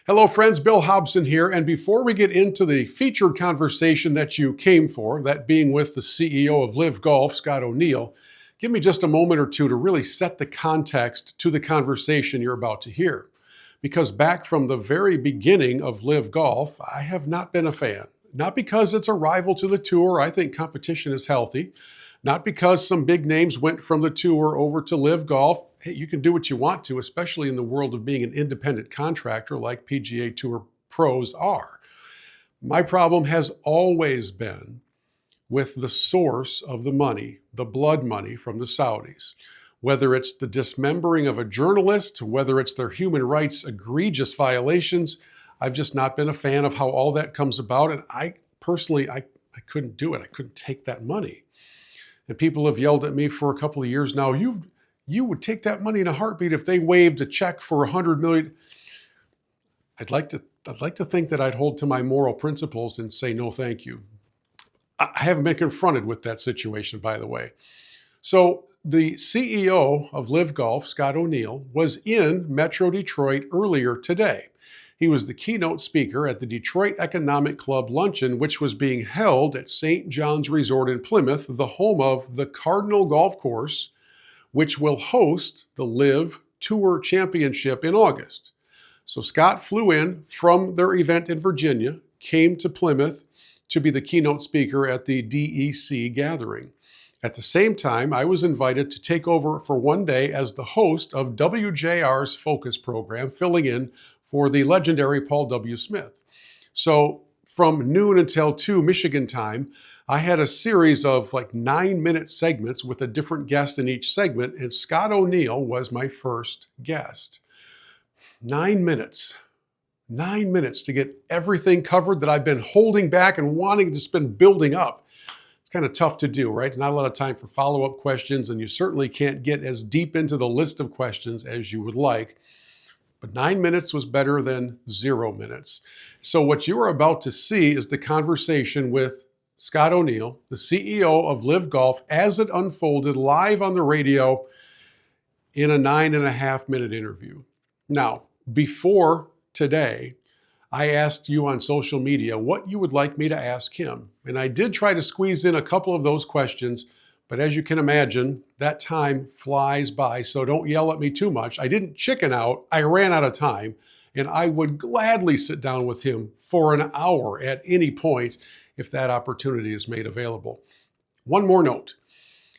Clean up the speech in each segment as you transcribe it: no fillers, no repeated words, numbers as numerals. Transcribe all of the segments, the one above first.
Hello, friends. Bill Hobson here. And before we get into the featured conversation that you came for, that being with the CEO of LIV Golf, Scott O'Neill, give me just a moment or two to really set the context to the conversation you're about to hear. Because back from the very beginning of LIV Golf, I have not been a fan. Not because it's a rival to the tour. I think competition is healthy. Not because some big names went from the tour over to LIV Golf. Hey, you can do what you want to, especially in the world of being an independent contractor like PGA Tour pros are. My problem has always been with the source of the money, the blood money from the Saudis. Whether it's the dismembering of a journalist, whether it's their human rights egregious violations, I've just not been a fan of how all that comes about. And I personally couldn't do it. I couldn't take that money. And people have yelled at me for a couple of years now, you would take that money in a heartbeat if they waived a check for $100 million. I'd like to think that I'd hold to my moral principles and say no thank you. I haven't been confronted with that situation, by the way. So the CEO of LIV Golf, Scott O'Neill, was in Metro Detroit earlier today. He was the keynote speaker at the Detroit Economic Club luncheon, which was being held at St. John's Resort in Plymouth, the home of the Cardinal golf course, which will host the LIV Tour Championship in August. So Scott flew in from their event in Virginia, came to Plymouth to be the keynote speaker at the DEC gathering. At the same time, I was invited to take over for one day as the host of WJR's Focus program, filling in for the legendary Paul W. Smith. So from noon until 2 Michigan time, I had a series of 9-minute segments with a different guest in each segment, and Scott O'Neill was my first guest. 9 minutes. 9 minutes to get everything covered that I've been holding back and wanting to spend building up. It's kind of tough to do, right? Not a lot of time for follow-up questions, and you certainly can't get as deep into the list of questions as you would like. But 9 minutes was better than 0 minutes. So what you are about to see is the conversation with Scott O'Neill, the CEO of LIV Golf, as it unfolded live on the radio in a 9.5-minute interview. Now, before today, I asked you on social media what you would like me to ask him. And I did try to squeeze in a couple of those questions, but as you can imagine, that time flies by, so don't yell at me too much. I didn't chicken out, I ran out of time, and I would gladly sit down with him for an hour at any point if that opportunity is made available. One more note.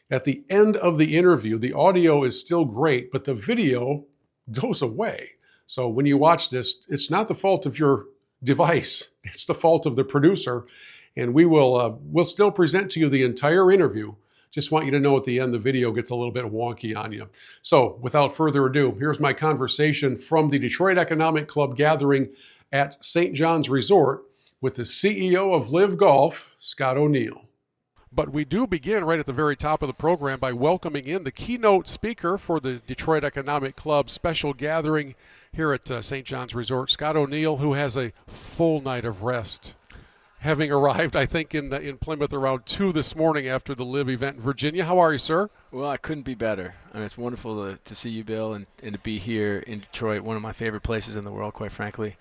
At the end of the interview, the audio is still great, but the video goes away. So when you watch this, it's not the fault of your device. It's the fault of the producer. And we'll still present to you the entire interview. Just want you to know at the end, the video gets a little bit wonky on you. So without further ado, here's my conversation from the Detroit Economic Club gathering at St. John's Resort with the CEO of LIV Golf, Scott O'Neill. But we do begin right at the very top of the program by welcoming in the keynote speaker for the Detroit Economic Club special gathering here at St. John's Resort, Scott O'Neill, who has a full night of rest, having arrived, I think, in Plymouth around 2 this morning after the LIV event in Virginia. How are you, sir? Well, I couldn't be better. I mean, it's wonderful to see you, Bill, and to be here in Detroit, one of my favorite places in the world, quite frankly.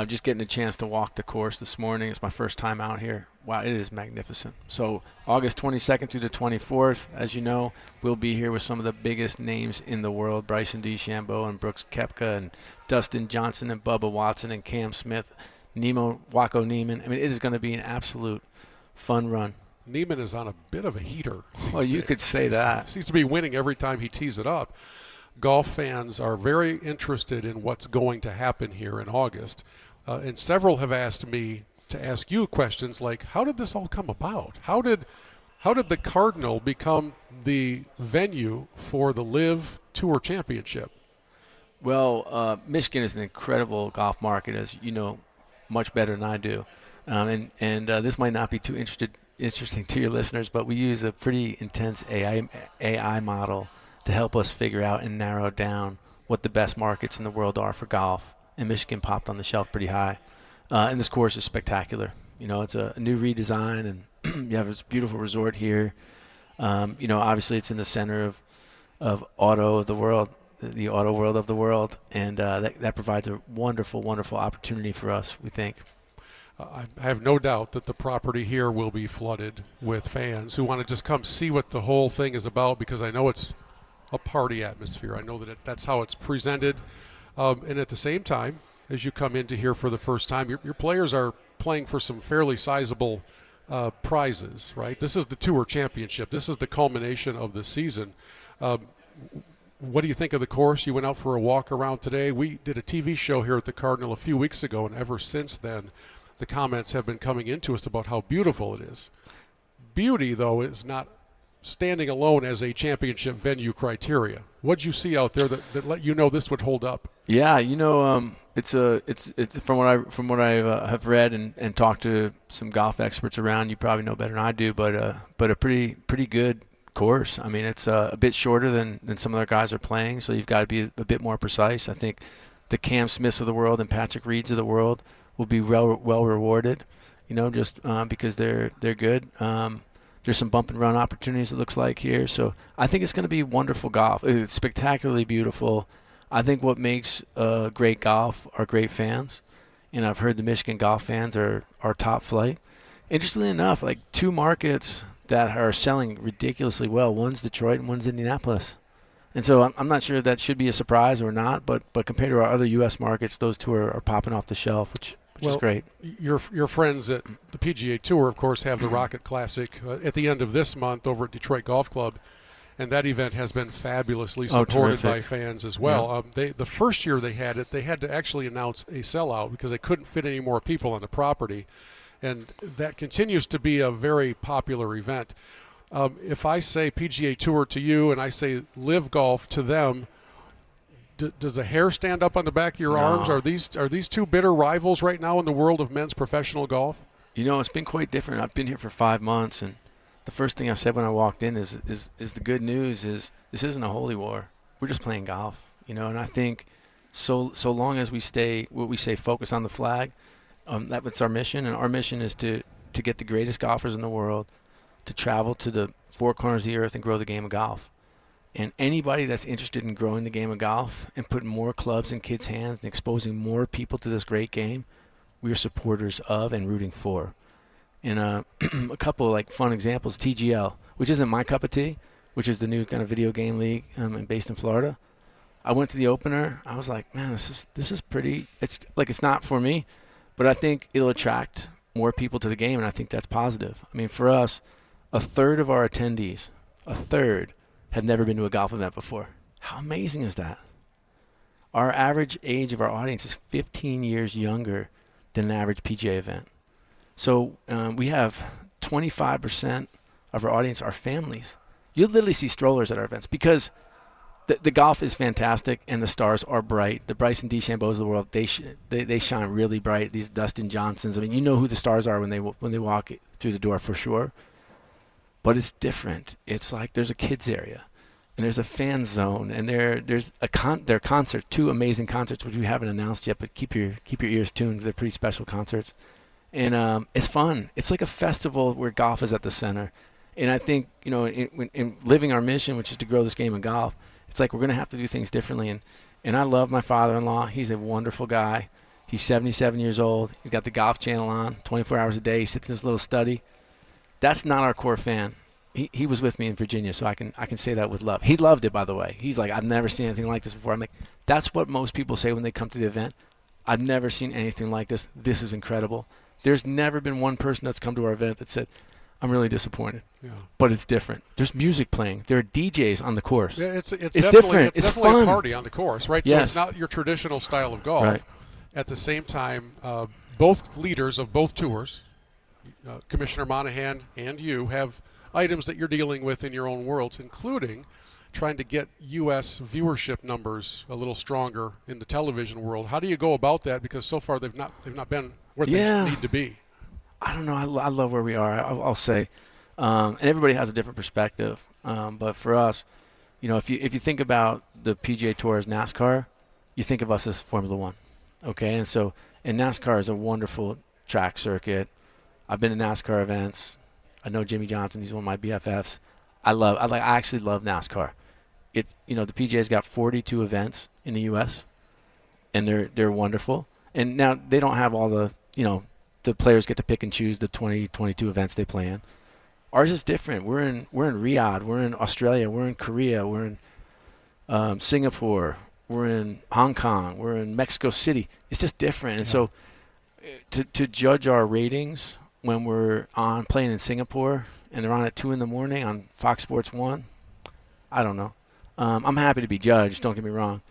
Just getting a chance to walk the course this morning. It's my first time out here. Wow, it is magnificent. So August 22nd through the 24th, as you know, we'll be here with some of the biggest names in the world, Bryson DeChambeau and Brooks Koepka and Dustin Johnson and Bubba Watson and Cam Smith, Waco Neiman. I mean, it is going to be an absolute fun run. Neiman is on a bit of a heater. Well, you could say that. He seems to be winning every time he tees it up. Golf fans are very interested in what's going to happen here in August. And several have asked me to ask you questions like, how did this all come about? How did the Cardinal become the venue for the LIV Tour Championship? Well, Michigan is an incredible golf market, as you know much better than I do. And this might not be too interesting to your listeners, but we use a pretty intense AI model to help us figure out and narrow down what the best markets in the world are for golf. And Michigan popped on the shelf pretty high. And this course is spectacular. You know, it's a new redesign, and you have this beautiful resort here. You know, obviously it's in the center of auto of the world. the auto world of the world, and that provides a wonderful, wonderful opportunity for us, we think. I have no doubt that the property here will be flooded with fans who want to just come see what the whole thing is about, because I know it's a party atmosphere. I know that that's how it's presented. And at the same time, as you come into here for the first time, your players are playing for some fairly sizable prizes, right? This is the Tour Championship. This is the culmination of the season. What do you think of the course? You went out for a walk around today. We did a TV show here at the Cardinal a few weeks ago, and ever since then, the comments have been coming into us about how beautiful it is. Beauty, though, is not standing alone as a championship venue criteria. What'd you see out there that let you know this would hold up? Yeah, it's from what I have read and talked to some golf experts around. You probably know better than I do, but a pretty good course. I mean, it's a bit shorter than some other guys are playing, so you've got to be a bit more precise. I think the Cam Smiths of the world and Patrick Reeds of the world will be well rewarded, just because they're good. There's some bump and run opportunities, it looks like, here. So I think it's going to be wonderful golf. It's spectacularly beautiful. I think what makes great golf are great fans. And I've heard the Michigan golf fans are top flight. Interestingly enough, like 2 markets that are selling ridiculously well. One's Detroit and one's Indianapolis. And so I'm not sure if that should be a surprise or not, but compared to our other U.S. markets, those 2 are popping off the shelf, which is great. Your friends at the PGA Tour, of course, have the Rocket Classic at the end of this month over at Detroit Golf Club, and that event has been fabulously supported by fans as well. Yeah. The first year they had it, they had to actually announce a sellout because they couldn't fit any more people on the property, and that continues to be a very popular event. If I say PGA Tour to you and I say LIV Golf to them, does the hair stand up on the back of your arms? Are these 2 bitter rivals right now in the world of men's professional golf? It's been quite different. I've been here for 5 months, and the first thing I said when I walked in is the good news is this isn't a holy war. We're just playing golf, And I think so long as we stay, what we say, focus on the flag, that's our mission, and our mission is to get the greatest golfers in the world to travel to the 4 corners of the earth and grow the game of golf. And anybody that's interested in growing the game of golf and putting more clubs in kids' hands and exposing more people to this great game, we are supporters of and rooting for. And a couple of fun examples, TGL, which isn't my cup of tea, which is the new kind of video game league based in Florida. I went to the opener. I was like, man, this is pretty. It's not for me, but I think it'll attract more people to the game, and I think that's positive. I mean, for us, 1/3 of our attendees, 1/3, have never been to a golf event before. How amazing is that? Our average age of our audience is 15 years younger than an average PGA event. So we have 25% of our audience are families. You literally see strollers at our events because the golf is fantastic and the stars are bright. The Bryson DeChambeaus of the world, they shine really bright. These Dustin Johnsons. I mean, you know who the stars are when they walk through the door for sure. But it's different. It's like there's a kids area, and there's a fan zone, and there's there are concerts, 2 amazing concerts which we haven't announced yet, but keep your ears tuned. They're pretty special concerts, and it's fun. It's like a festival where golf is at the center, and I think in living our mission, which is to grow this game of golf, it's like we're going to have to do things differently. And I love my father-in-law. He's a wonderful guy. He's 77 years old. He's got the Golf Channel on 24 hours a day. He sits in his little study. That's not our core fan. He was with me in Virginia, so I can say that with love. He loved it, by the way. He's like, I've never seen anything like this before. I'm like, that's what most people say when they come to the event. I've never seen anything like this. This is incredible. There's never been one person that's come to our event that said, I'm really disappointed. Yeah. But it's different. There's music playing. There are DJs on the course. Yeah, it's different. It's definitely fun. A party on the course, right? Yes. So it's not your traditional style of golf. Right. At the same time, both leaders of both tours, Commissioner Monahan and you, have items that you're dealing with in your own worlds, including trying to get U.S. viewership numbers a little stronger in the television world. How do you go about that? Because so far they've not been where they need to be. I don't know. I love where we are. I'll say, and everybody has a different perspective. But for us, if you think about the PGA Tour as NASCAR, you think of us as Formula One, okay? And NASCAR is a wonderful track circuit. I've been to NASCAR events. I know Jimmy Johnson. He's one of my BFFs. I actually love NASCAR. the PGA's got 42 events in the U.S. and they're wonderful. And now they don't have all the, the players get to pick and choose the 22 events they play in. Ours is different. We're in Riyadh, we're in Australia, we're in Korea, we're in Singapore, we're in Hong Kong, we're in Mexico City. It's just different. And so to judge our ratings when we're on playing in Singapore and they're on at 2 a.m. on Fox Sports 1, I don't know. I'm happy to be judged, don't get me wrong.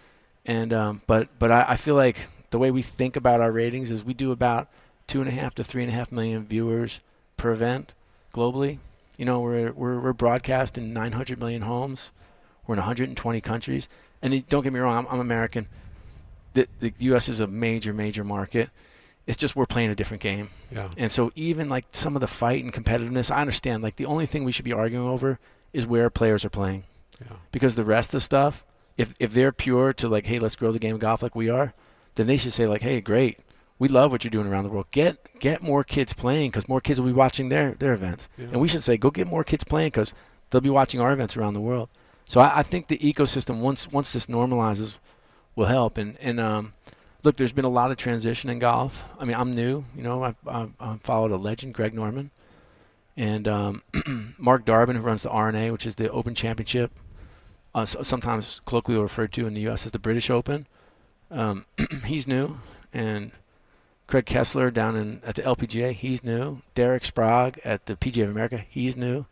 And but I feel like the way we think about our ratings is we do about 2.5 to 3.5 million viewers per event globally. We're broadcast in 900 million homes. We're in 120 countries. And don't get me wrong, I'm American. The U.S. is a major market. It's just we're playing a different game. Yeah. And so even like some of the fight and competitiveness, I understand. Like the only thing we should be arguing over is where players are playing. Yeah. Because the rest of the stuff, if they're pure to like, hey, let's grow the game of golf like we are, then they should say like, hey, great, we love what you're doing around the world. Get more kids playing because more kids will be watching their events. Yeah. And we should say, go get more kids playing because they'll be watching our events around the world. So I think the ecosystem, once this normalizes, will help. And look, there's been a lot of transition in golf. I mean, I'm new. I followed a legend, Greg Norman, and Mark Darbin, who runs the RNA, which is the Open Championship, sometimes colloquially referred to in the U.S. as the British Open. He's new, and Craig Kessler down at the LPGA, he's new. Derek Sprague at the PGA of America, he's new.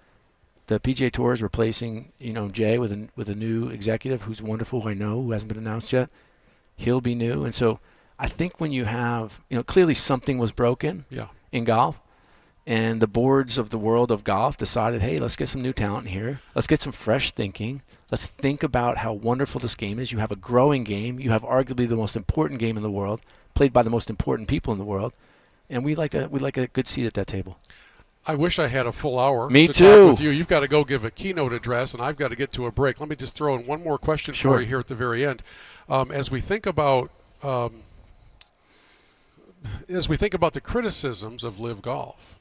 The PGA Tour is replacing, Jay with a new executive who's wonderful, who I know, who hasn't been announced yet. He'll be new. And so I think when you have, clearly something was broken in golf, and the boards of the world of golf decided, hey, let's get some new talent here. Let's get some fresh thinking. Let's think about how wonderful this game is. You have a growing game. You have arguably the most important game in the world, played by the most important people in the world. And we like a good seat at that table. I wish I had a full hour Me to too. talk with you. You've got to go give a keynote address, and I've got to get to a break. Let me just throw in one more question for you here at the very end. As we think about the criticisms of LIV Golf,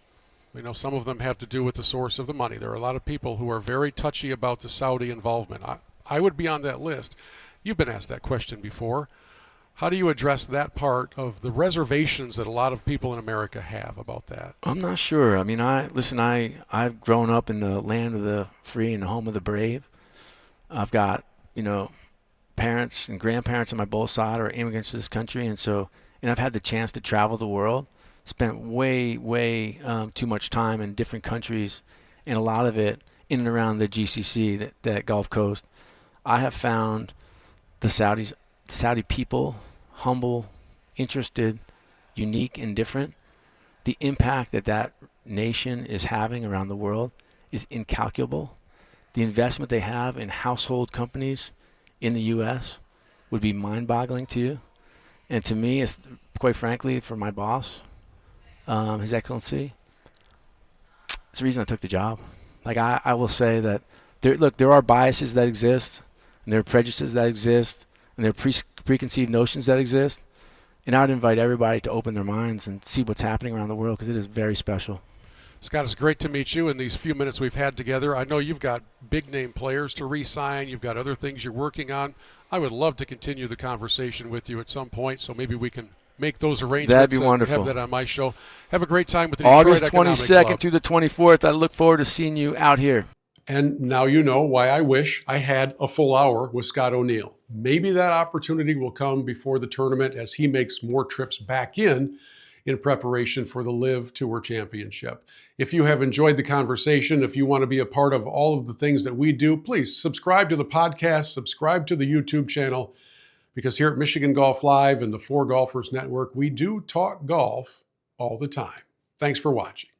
some of them have to do with the source of the money. There are a lot of people who are very touchy about the Saudi involvement. I would be on that list. You've been asked that question before. How do you address that part of the reservations that a lot of people in America have about that? I'm not sure. I mean, I've grown up in the land of the free and the home of the brave. I've got, parents and grandparents on my both sides are immigrants to this country, and I've had the chance to travel the world, spent way too much time in different countries, and a lot of it in and around the GCC, that Gulf Coast. I have found the Saudi people humble, interested, unique, and different. The impact that nation is having around the world is incalculable. The investment they have in household companies in the U.S. would be mind-boggling to you. And to me, it's quite frankly, for my boss, His Excellency, it's the reason I took the job. Like I will say that there are biases that exist, and there are prejudices that exist, and there are preconceived notions that exist. And I'd invite everybody to open their minds and see what's happening around the world, because it is very special. Scott, it's great to meet you in these few minutes we've had together. I know you've got big-name players to re-sign. You've got other things you're working on. I would love to continue the conversation with you at some point, so maybe we can make those arrangements. That'd be wonderful. Have that on my show. Have a great time with the Detroit August Economic 22nd Club. through the 24th. I look forward to seeing you out here. And now you know why I wish I had a full hour with Scott O'Neill. Maybe that opportunity will come before the tournament as he makes more trips back in preparation for the LIV Tour Championship. If you have enjoyed the conversation, if you want to be a part of all of the things that we do, please subscribe to the podcast, subscribe to the YouTube channel, because here at Michigan Golf Live and the 4 Golfers Network, we do talk golf all the time. Thanks for watching.